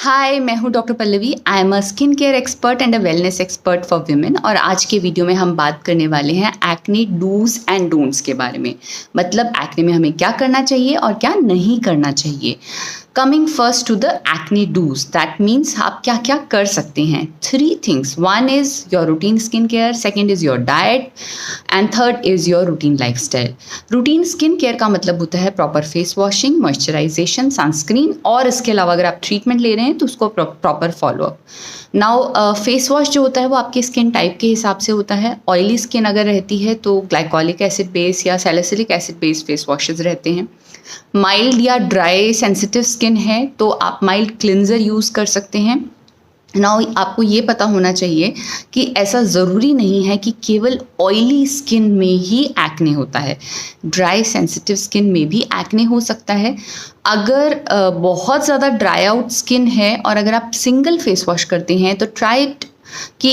हाय, मैं हूँ doctor Pallavi. I am a skin care expert and a wellness expert for women. और आज के वीडियो में हम बात करने वाले हैं एक्ने डूज एंड डोंट्स के बारे में। मतलब एक्ने में हमें क्या करना चाहिए और क्या नहीं करना चाहिए। Coming first to the acne do's, that means आप क्या क्या कर सकते हैं। 3 things, 1 is your routine skin care, 2nd is your diet and 3rd is your routine lifestyle. Routine skin care का मतलब होता है proper face washing, moisturization, sunscreen, और इसके अलावा अगर आप ट्रीटमेंट ले रहे हैं तो उसको proper follow up. Now face wash जो होता है वो आपके स्किन टाइप के हिसाब से होता है। ऑयली स्किन अगर रहती है तो ग्लाइकोलिक एसिड बेस या salicylic acid base face washes रहते हैं। माइल्ड या ड्राई सेंसिटिव स्किन है तो आप माइल्ड क्लिंजर यूज़ कर सकते हैं। नाउ आपको ये पता होना चाहिए कि ऐसा ज़रूरी नहीं है कि केवल ऑयली स्किन में ही एक्ने होता है। ड्राई सेंसिटिव स्किन में भी एक्ने हो सकता है। अगर बहुत ज़्यादा ड्राई आउट स्किन है और अगर आप सिंगल फेस वॉश करते हैं तो ट्राई इट कि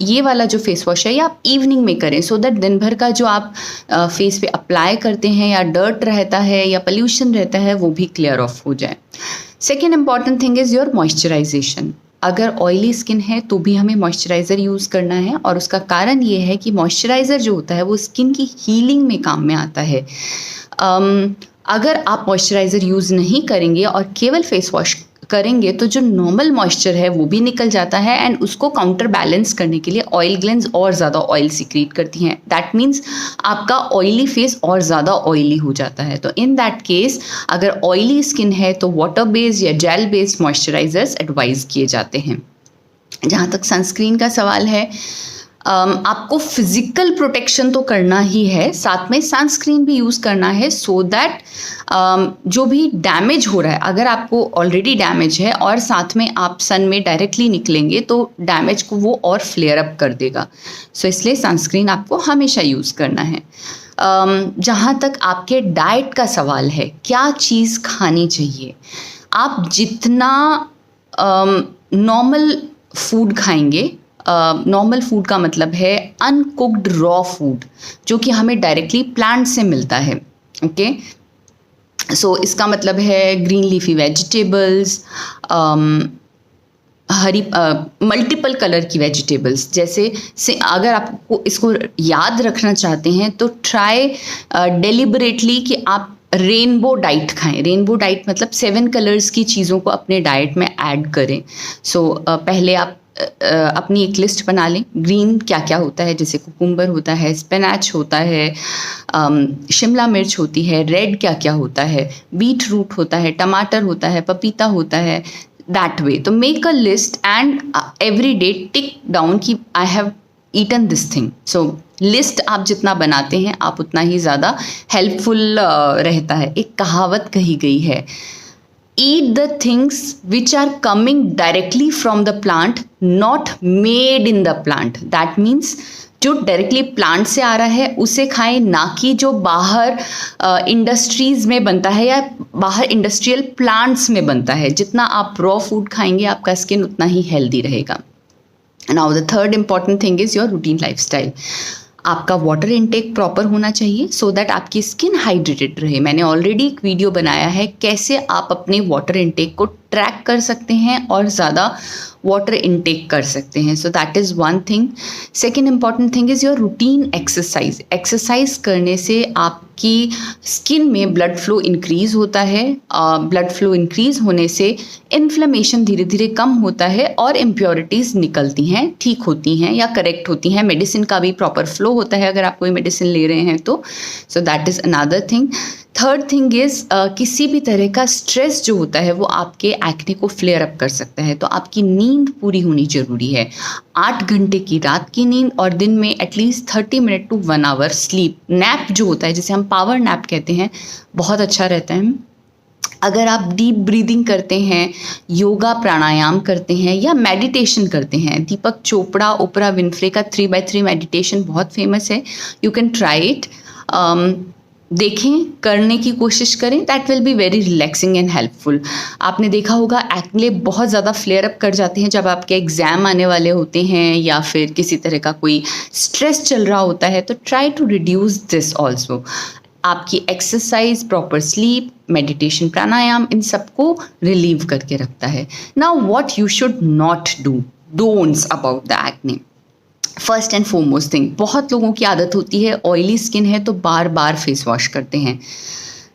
ये वाला जो फेस वॉश है ये आप इवनिंग में करें, सो दैट दिन भर का जो आप फेस पे अप्लाई करते हैं या डर्ट रहता है या पोल्यूशन रहता है वो भी क्लियर ऑफ हो जाए। Second important thing is your moisturisation. अगर ऑयली स्किन है तो भी हमें मॉइस्चराइज़र यूज़ करना है, और उसका कारण ये है कि मॉइस्चराइज़र जो होता है वो स्किन की हीलिंग में काम में आता है। अगर आप मॉइस्चराइज़र यूज़ नहीं करेंगे और केवल फेस वॉश करेंगे तो जो नॉर्मल मॉइस्चर है वो भी निकल जाता है, एंड उसको काउंटर बैलेंस करने के लिए ऑयल ग्लैंड्स और ज़्यादा ऑयल सीक्रेट करती हैं। दैट मीन्स आपका ऑयली फेस और ज़्यादा ऑयली हो जाता है। तो इन दैट केस अगर ऑयली स्किन है तो वाटर बेस्ड या जेल बेस्ड मॉइस्चराइजर्स एडवाइज किए जाते हैं। जहाँ तक सनस्क्रीन का सवाल है, आपको फिजिकल प्रोटेक्शन तो करना ही है, साथ में सनस्क्रीन भी यूज़ करना है, सो दैट जो भी डैमेज हो रहा है, अगर आपको ऑलरेडी डैमेज है और साथ में आप सन में डायरेक्टली निकलेंगे तो डैमेज को वो और फ्लेयर अप कर देगा। सो इसलिए सनस्क्रीन आपको हमेशा यूज़ करना है। जहाँ तक आपके डाइट का सवाल है, क्या चीज़ खानी चाहिए, आप जितना नॉर्मल फूड खाएंगे, नॉर्मल फूड का मतलब है अनकुक्ड रॉ फूड जो कि हमें डायरेक्टली प्लांट से मिलता है। ओके, सो इसका मतलब है ग्रीन लीफी वेजिटेबल्स, हरी मल्टीपल कलर की वेजिटेबल्स। जैसे से अगर आपको इसको याद रखना चाहते हैं तो ट्राई डेलिबरेटली कि आप रेनबो डाइट खाएं। रेनबो डाइट मतलब 7 कलर्स की चीज़ों को अपने डाइट में ऐड करें। सो पहले आप अपनी एक लिस्ट बना लें। ग्रीन क्या क्या होता है, जैसे कुकुम्बर होता है, स्पिनच होता है, शिमला मिर्च होती है। रेड क्या क्या होता है, बीट रूट होता है, टमाटर होता है, पपीता होता है। That way to make a list and every day tick down कि I have eaten this thing. So list आप जितना बनाते हैं आप उतना ही ज़्यादा हेल्पफुल रहता है। एक कहावत कही गई है, eat the things which are coming directly from the plant, not made in the plant. That means जो डायरेक्टली प्लांट से आ रहा है उसे खाएं, ना कि जो बाहर इंडस्ट्रीज़ में बनता है या बाहर इंडस्ट्रियल प्लांट्स में बनता है। जितना आप रॉ फूड खाएंगे आपका स्किन उतना ही हेल्दी रहेगा। Now the third important thing is your routine lifestyle. आपका वाटर इनटेक प्रॉपर होना चाहिए सो दैट आपकी स्किन हाइड्रेटेड रहे। मैंने ऑलरेडी एक वीडियो बनाया है कैसे आप अपने वाटर इनटेक को ट्रैक कर सकते हैं और ज़्यादा वाटर इनटेक कर सकते हैं। So that is one thing. Second important thing is your routine exercise. Exercise करने से आपकी स्किन में ब्लड फ्लो इंक्रीज़ होता है। ब्लड फ्लो इंक्रीज़ होने से इन्फ्लेमेशन धीरे धीरे कम होता है और इम्प्योरिटीज़ निकलती हैं, ठीक होती हैं या करेक्ट होती हैं। मेडिसिन का भी प्रॉपर फ्लो होता है अगर आप कोई मेडिसिन ले रहे हैं तो। So that is another thing. Third thing is किसी भी तरह का स्ट्रेस जो होता है वो आपके एक्ने को फ्लेयर अप कर सकता है। तो आपकी नींद पूरी होनी ज़रूरी है। 8 घंटे की रात की नींद और दिन में at least 30 minute to 1 hour sleep. Nap जो होता है जिसे हम पावर नैप कहते हैं, बहुत अच्छा रहता है। अगर आप डीप ब्रीदिंग करते हैं, योगा प्राणायाम करते हैं या मेडिटेशन करते हैं, दीपक चोपड़ा, ओपरा विनफ्रे का 3x3 मेडिटेशन बहुत फेमस है, यू कैन ट्राई इट। देखें, करने की कोशिश करें, that will be very relaxing and helpful. आपने देखा होगा एक्ने बहुत ज़्यादा फ्लेयर अप कर जाते हैं जब आपके एग्ज़ाम आने वाले होते हैं या फिर किसी तरह का कोई स्ट्रेस चल रहा होता है। तो try to reduce this also. आपकी exercise, proper sleep, meditation, pranayama, इन सबको रिलीव करके रखता है. Now what you should not do, don'ts about the acne. First and foremost thing, बहुत लोगों की आदत होती है, ऑयली स्किन है तो बार बार फेस वॉश करते हैं.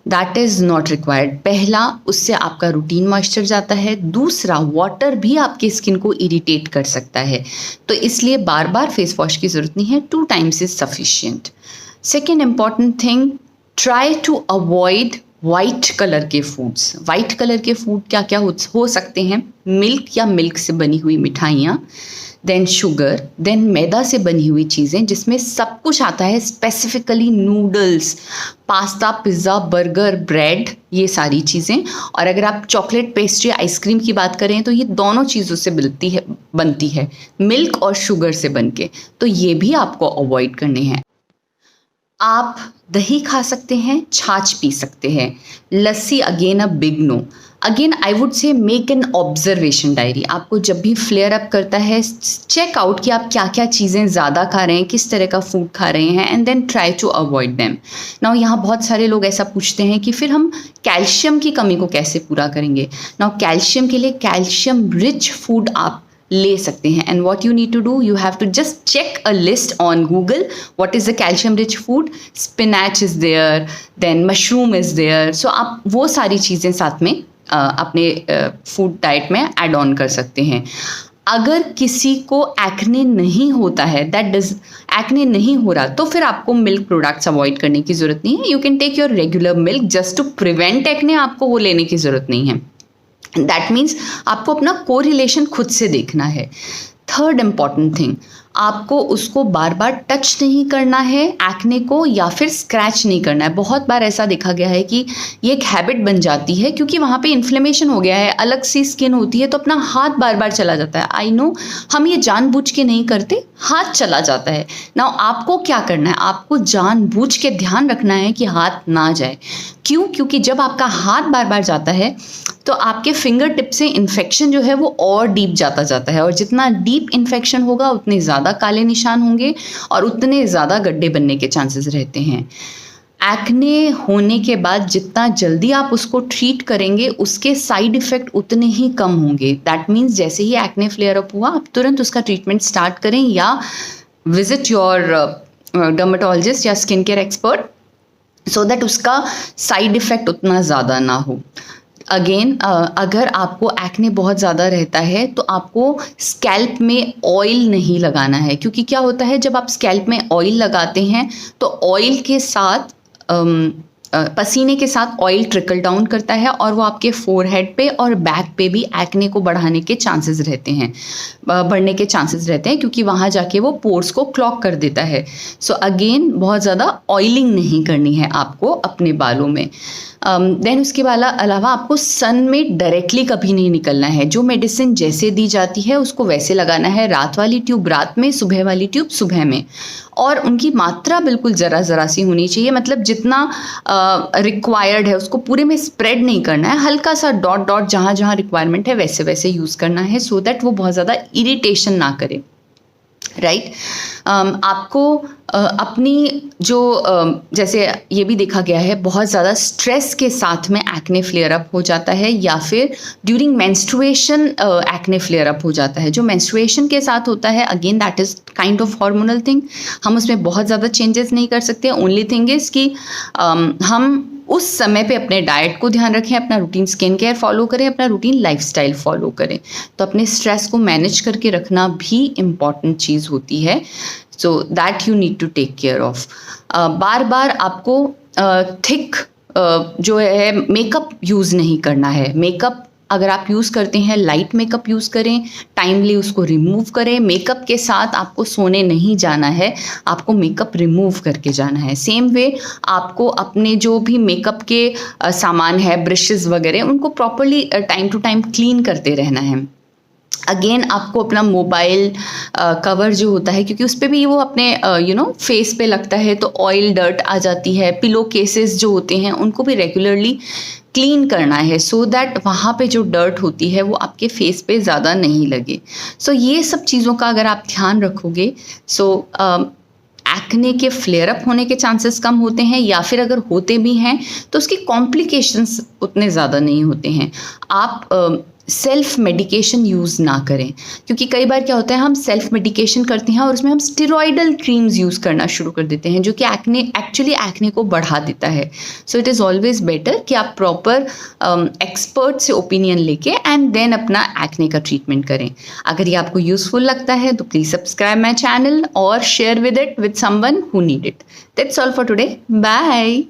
That is not required. पहला, उससे आपका रूटीन मॉइस्चर जाता है. दूसरा, वाटर भी आपकी स्किन को इरिटेट कर सकता है, तो इसलिए बार बार फेस वॉश की ज़रूरत नहीं है. 2 times is sufficient. Second important thing, try to avoid white colour के फूड्स. वाइट कलर के फूड क्या क्या हो सकते हैं? मिल्क या मिल्क से बनी हुई मिठाइयाँ, देन शुगर, देन मैदा से बनी हुई चीज़ें जिसमें सब कुछ आता है, specifically noodles, pasta, pizza, burger, bread, ये सारी चीज़ें. और अगर आप चॉकलेट, पेस्ट्री, आइसक्रीम की बात करें तो ये दोनों चीज़ों से बनती है, मिल्क और शुगर से बन के, तो ये भी आपको अवॉइड करने हैं. आप दही खा सकते हैं, छाछ पी सकते हैं. Lassi again a big no. Again I would say make an observation diary. आपको जब भी फ्लेयर अप करता है, चेक आउट कि आप क्या क्या चीज़ें ज़्यादा खा रहे हैं, किस तरह का फूड खा रहे हैं, and then try to avoid them. Now यहाँ बहुत सारे लोग ऐसा पूछते हैं कि फिर हम कैल्शियम की कमी को कैसे पूरा करेंगे. नाउ कैल्शियम के लिए कैल्शियम रिच फूड आप ले सकते हैं. And what you need to do, you have to just check a list on Google, what is the calcium rich food. Spinach is there, then mushroom is there. So आप वो सारी चीज़ें साथ में अपने फूड डाइट में add on कर सकते हैं. अगर किसी को एक्ने नहीं होता है, एक्ने नहीं हो रहा, तो फिर आपको मिल्क प्रोडक्ट्स अवॉइड करने की ज़रूरत नहीं है. You can take your regular milk just to prevent acne. आपको वो लेने की ज़रूरत नहीं है. दैट मीन्स आपको अपना कोरिलेशन खुद से देखना है. थर्ड इम्पॉर्टेंट थिंग, आपको उसको बार बार टच नहीं करना है एक्ने को, या फिर स्क्रैच नहीं करना है. बहुत बार ऐसा देखा गया है कि ये एक हैबिट बन जाती है क्योंकि वहाँ पे इन्फ्लेमेशन हो गया है, अलग सी स्किन होती है, तो अपना हाथ बार बार चला जाता है. आई नो हम ये जानबूझ के नहीं करते, हाथ चला जाता है. नाउ आपको क्या करना है, आपको जानबूझ के ध्यान रखना है कि हाथ ना जाए. क्यों? क्योंकि जब आपका हाथ बार बार जाता है तो आपके फिंगर टिप से इन्फेक्शन जो है वो और डीप जाता है, और जितना डीप इन्फेक्शन होगा उतने ज़्यादा काले निशान होंगे और उतने ज़्यादा गड्ढे बनने के चांसेस रहते हैं. एक्ने होने के बाद जितना जल्दी आप उसको ट्रीट करेंगे, उसके साइड इफ़ेक्ट उतने ही कम होंगे. दैट मीन्स जैसे ही एक्ने फ्लेयर अप हुआ, आप तुरंत उसका ट्रीटमेंट स्टार्ट करें या विजिट योर डर्मेटोलॉजिस्ट या skin care expert, so that उसका साइड इफ़ेक्ट उतना ज़्यादा ना हो. अगेन अगर आपको एक्ने बहुत ज़्यादा रहता है तो आपको स्कैल्प में ऑयल नहीं लगाना है, क्योंकि क्या होता है जब आप स्कैल्प में ऑयल लगाते हैं तो ऑयल के साथ पसीने के साथ ऑयल ट्रिकल डाउन करता है और वो आपके फोरहेड पे और बैक पे भी एक्ने को बढ़ाने के चांसेस रहते हैं, बढ़ने के चांसेस रहते हैं, क्योंकि वहाँ जाके वो पोर्स को क्लॉग कर देता है. सो अगेन बहुत ज़्यादा ऑयलिंग नहीं करनी है आपको अपने बालों में. देन उसके अलावा आपको सन में डायरेक्टली कभी नहीं निकलना है. जो मेडिसिन जैसे दी जाती है उसको वैसे लगाना है. रात वाली ट्यूब रात में, सुबह वाली ट्यूब सुबह में, और उनकी मात्रा बिल्कुल ज़रा सी होनी चाहिए. मतलब जितना रिक्वायर्ड है उसको पूरे में स्प्रेड नहीं करना है, हल्का सा डॉट डॉट जहाँ जहाँ रिक्वायरमेंट है वैसे वैसे यूज़ करना है, सो दैट वो बहुत ज़्यादा इरिटेशन ना करे. राइट. आपको अपनी जो जैसे ये भी देखा गया है, बहुत ज़्यादा स्ट्रेस के साथ में एक्ने फ्लेयर अप हो जाता है, या फिर during menstruation acne flare up हो जाता है. जो मेंस्ट्रुएशन के साथ होता है, again that is kind of hormonal thing. हम उसमें बहुत ज़्यादा चेंजेस नहीं कर सकते. ओनली थिंग इज़ कि हम उस समय पे अपने डाइट को ध्यान रखें, अपना रूटीन स्किन केयर फॉलो करें, अपना रूटीन लाइफस्टाइल फॉलो करें. तो अपने स्ट्रेस को मैनेज करके रखना भी इम्पॉर्टेंट चीज़ होती है. So that you need to take care of. बार बार आपको थिक जो है मेकअप यूज़ नहीं करना है. मेकअप अगर आप यूज़ करते हैं, लाइट मेकअप यूज़ करें, टाइमली उसको रिमूव करें. मेकअप के साथ आपको सोने नहीं जाना है, आपको मेकअप रिमूव करके जाना है. सेम वे आपको अपने जो भी मेकअप के सामान है, ब्रशेस वगैरह, उनको properly time to time clean करते रहना है. अगेन आपको अपना मोबाइल कवर जो होता है, क्योंकि उस पर भी वो अपने फेस पे लगता है तो ऑयल डर्ट आ जाती है. पिलो केसेस जो होते हैं उनको भी रेगुलरली क्लीन करना है, सो दैट वहाँ पे जो डर्ट होती है वो आपके फेस पे ज़्यादा नहीं लगे. सो ये सब चीज़ों का अगर आप ध्यान रखोगे, सो एक्ने के फ्लेयर अप होने के चांसेस कम होते हैं, या फिर अगर होते भी हैं तो उसकी कॉम्प्लिकेशंस उतने ज़्यादा नहीं होते हैं। आप सेल्फ मेडिकेशन यूज़ ना करें, क्योंकि कई बार क्या होता है हम सेल्फ मेडिकेशन करते हैं और उसमें हम स्टेरॉइडल क्रीम्स यूज़ करना शुरू कर देते हैं, जो कि एक्ने को बढ़ा देता है। So it is always better कि आप प्रॉपर एक्सपर्ट से ओपिनियन लेके एंड देन अपना एक्ने का ट्रीटमेंट करें। अगर ये आपको यूज़फुल लगता है तो प्लीज़ सब्सक्राइब माई चैनल और share with it with someone who need it. That's all for today, bye.